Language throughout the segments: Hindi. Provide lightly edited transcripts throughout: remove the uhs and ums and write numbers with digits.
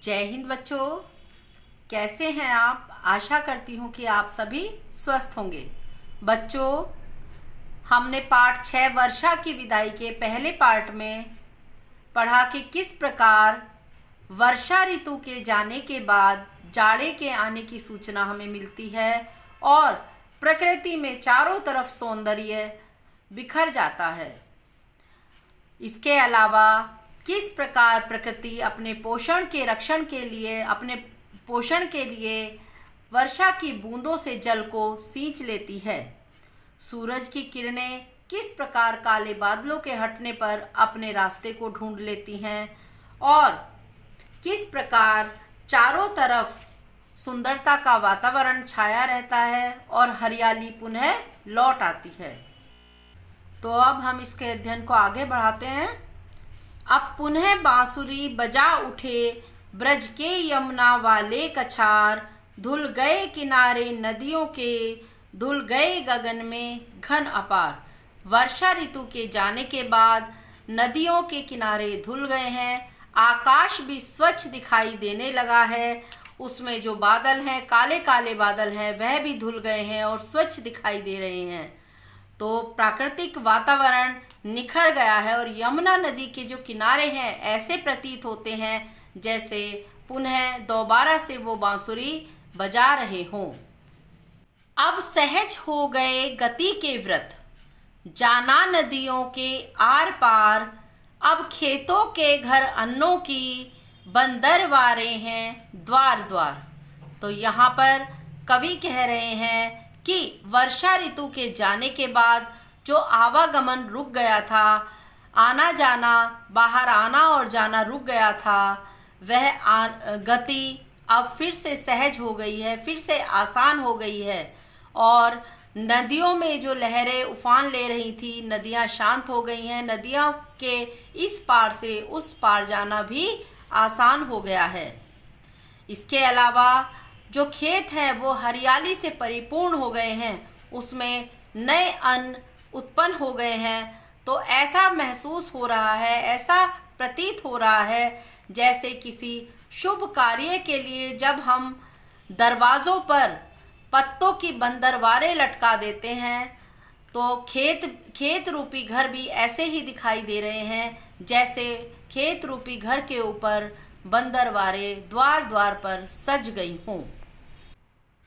जय हिंद बच्चों, कैसे हैं आप। आशा करती हूँ कि आप सभी स्वस्थ होंगे। बच्चों, हमने पाठ 6 वर्षा की विदाई के पहले पार्ट में पढ़ा कि किस प्रकार वर्षा ऋतु के जाने के बाद जाड़े के आने की सूचना हमें मिलती है और प्रकृति में चारों तरफ सौंदर्य बिखर जाता है। इसके अलावा किस प्रकार प्रकृति अपने पोषण के रक्षण के लिए, अपने पोषण के लिए वर्षा की बूंदों से जल को सींच लेती है। सूरज की किरणें किस प्रकार काले बादलों के हटने पर अपने रास्ते को ढूंढ लेती हैं और किस प्रकार चारों तरफ सुंदरता का वातावरण छाया रहता है और हरियाली पुनः लौट आती है। तो अब हम इसके अध्ययन को आगे बढ़ाते हैं। अब पुनः बांसुरी बजा उठे ब्रज के यमुना वाले कछार, धुल गए किनारे नदियों के, धुल गए गगन में घन अपार। वर्षा ऋतु के जाने के बाद नदियों के किनारे धुल गए हैं, आकाश भी स्वच्छ दिखाई देने लगा है। उसमें जो बादल हैं, काले काले बादल हैं, वह भी धुल गए हैं और स्वच्छ दिखाई दे रहे हैं। तो प्राकृतिक वातावरण निखर गया है और यमुना नदी के जो किनारे हैं ऐसे प्रतीत होते हैं जैसे पुनः दोबारा से वो बांसुरी बजा रहे हों। अब सहज हो गए गति के व्रत, जाना नदियों के आर पार। अब खेतों के घर अन्नों की, बंदरवारे हैं द्वार द्वार। तो यहाँ पर कवि कह रहे हैं कि वर्षा ऋतु के जाने के बाद जो आवागमन रुक गया था, आना जाना, बाहर आना और जाना रुक गया था, वह गति अब फिर से सहज हो गई है, फिर से आसान हो गई है और नदियों में जो लहरें उफान ले रही थी, नदियां शांत हो गई हैं। नदियों के इस पार से उस पार जाना भी आसान हो गया है। इसके अलावा जो खेत हैं वो हरियाली से परिपूर्ण हो गए हैं, उसमें नए अन्न उत्पन्न हो गए हैं। तो ऐसा महसूस हो रहा है, ऐसा प्रतीत हो रहा है जैसे किसी शुभ कार्य के लिए जब हम दरवाज़ों पर पत्तों की बंदरवारे लटका देते हैं तो खेत रूपी घर भी ऐसे ही दिखाई दे रहे हैं जैसे खेत रूपी घर के ऊपर बंदरवारे द्वार द्वार पर सज गई हों।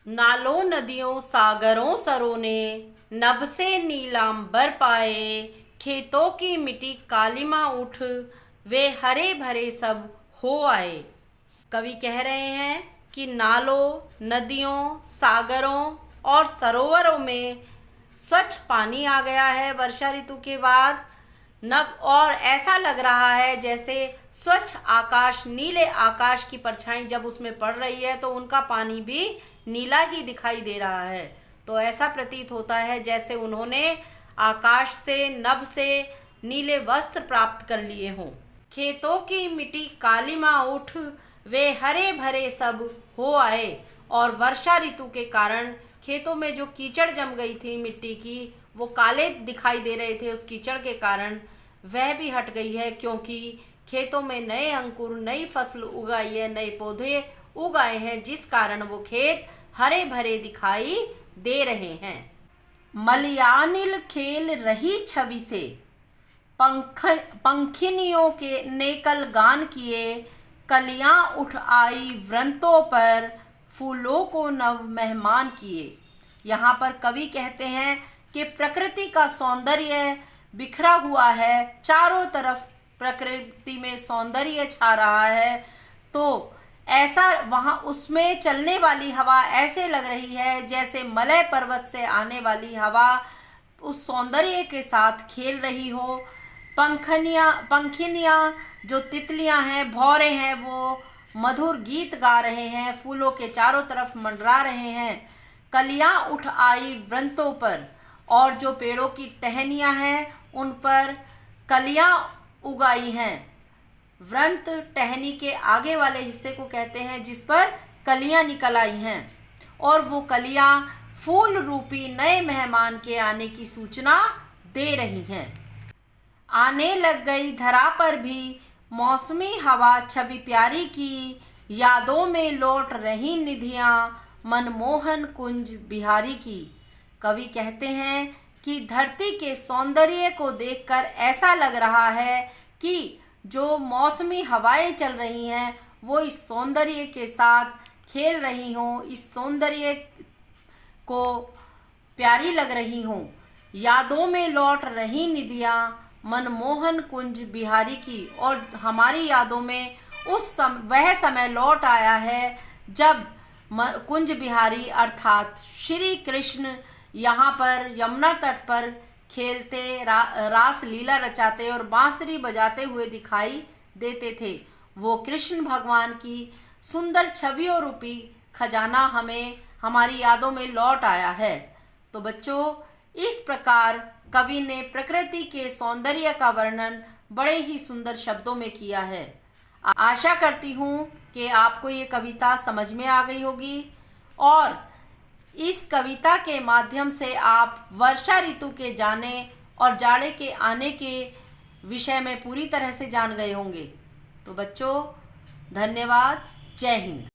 नालों नदियों सागरों सरों ने नभ से नीलांबर पाए, खेतों की मिट्टी कालिमा उठ, वे हरे भरे सब हो आए। कवि कह रहे हैं कि नालों, नदियों, सागरों और सरोवरों में स्वच्छ पानी आ गया है वर्षा ऋतु के बाद। नभ और ऐसा लग रहा है जैसे स्वच्छ आकाश, नीले आकाश की परछाई जब उसमें पड़ रही है तो उनका पानी भी नीला ही दिखाई दे रहा है। तो ऐसा प्रतीत होता है जैसे उन्होंने आकाश से, नभ से नीले वस्त्र प्राप्त कर लिए हों। खेतों की मिट्टी कालिमा उठ, वे हरे भरे सब हो आए। और वर्षा ऋतु के कारण खेतों में जो कीचड़ जम गई थी मिट्टी की, वो काले दिखाई दे रहे थे उस कीचड़ के कारण, वह भी हट गई है क्योंकि खेतों में नए अंकुर, नई फसल उगाई है, नए पौधे उगाए हैं, जिस कारण वो खेत हरे भरे दिखाई दे रहे हैं। मलयानिल खेल रही छवि से, पंखिनियों के नेकल गान किए, कलियां उठ आई वृंतों पर, फूलों को नव मेहमान किए। यहाँ पर कवि कहते हैं कि प्रकृति का सौंदर्य बिखरा हुआ है, चारों तरफ प्रकृति में सौंदर्य छा रहा है। तो ऐसा वहाँ उसमें चलने वाली हवा ऐसे लग रही है जैसे मलय पर्वत से आने वाली हवा उस सौंदर्य के साथ खेल रही हो। पंखिनियाँ जो तितलियाँ हैं, भौरे हैं, वो मधुर गीत गा रहे हैं, फूलों के चारों तरफ मंडरा रहे हैं। कलियां उठ आई वृंतों पर, और जो पेड़ों की टहनियाँ हैं उन पर कलियां उगाई हैं। वृंत टहनी के आगे वाले हिस्से को कहते हैं जिस पर कलियां निकल आई हैं और वो कलियां फूल रूपी नए मेहमान के आने की सूचना दे रही हैं। आने लग गई धरा पर भी मौसमी हवा छवि प्यारी की, यादों में लौट रही निधियां मनमोहन कुंज बिहारी की। कवि कहते हैं कि धरती के सौंदर्य को देखकर ऐसा लग रहा है कि जो मौसमी हवाएं चल रही हैं वो इस सौंदर्य के साथ खेल रही हों, इस सौंदर्य को प्यारी लग रही हों। यादों में लौट रही निधियां मनमोहन कुंज बिहारी की, और हमारी यादों में वह समय लौट आया है जब कुंज बिहारी अर्थात श्री कृष्ण यहाँ पर यमुना तट पर खेलते, रास लीला रचाते और बांसुरी बजाते हुए दिखाई देते थे। वो कृष्ण भगवान की सुंदर छवियों रूपी खजाना हमें हमारी यादों में लौट आया है। तो बच्चों, इस प्रकार कवि ने प्रकृति के सौंदर्य का वर्णन बड़े ही सुंदर शब्दों में किया है। आशा करती हूँ कि आपको ये कविता समझ में आ गई होगी और इस कविता के माध्यम से आप वर्षा ऋतु के जाने और जाड़े के आने के विषय में पूरी तरह से जान गए होंगे। तो बच्चों, धन्यवाद। जय हिंद।